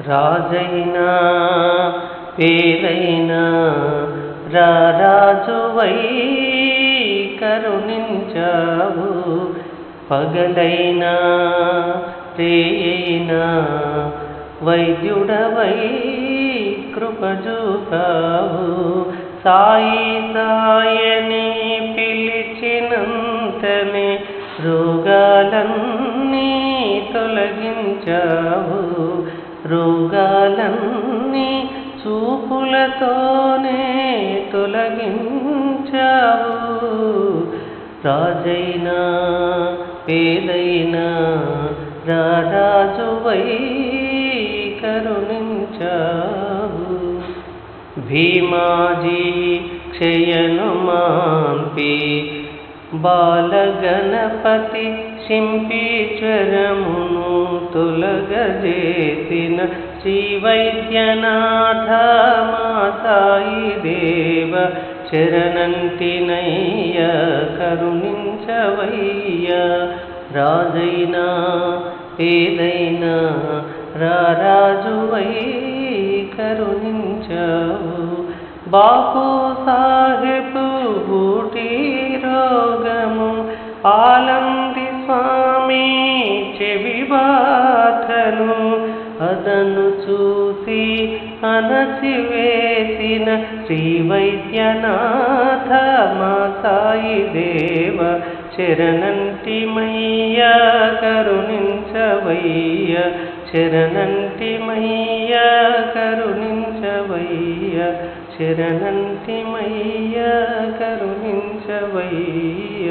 రాజైనా పేరైనా రారాజువై కరుణించావు. పగలైనా రేయైనా వైద్యుడవై కృప చూపావు. సాయి సాయని పిలిచినంతనే రోగాలన్నీ తొలగించావు. రోగాలన్నీ చూపులతోనే తొలగించావు. రాజైనా పేదైనా రారాజువై కరుణించావు. భీమాజీ క్షయను మాంపి బాలగణపతి సింపీశ్వరమును తొలగజేసిన శ్రీ వైద్యనాథ మా సాయి దేవ శరణంటినయ్య కరుణించవయ్య. రాజైనా పేదైనా రారాజువై కరుణించావు. బాపు సాహెబ్ బూటి రోగము ఆలంది స్వామి చెవి బాధను అదను చూసి అనసివేసిన శ్రీ వైద్యనాథ మా సాయి దేవ శరణంటిమయ్య కరుణించవయ్య. శరణంటిమయ్య కరుణించవయ్య. శరణంటిమయ్య కరుణించవయ్య.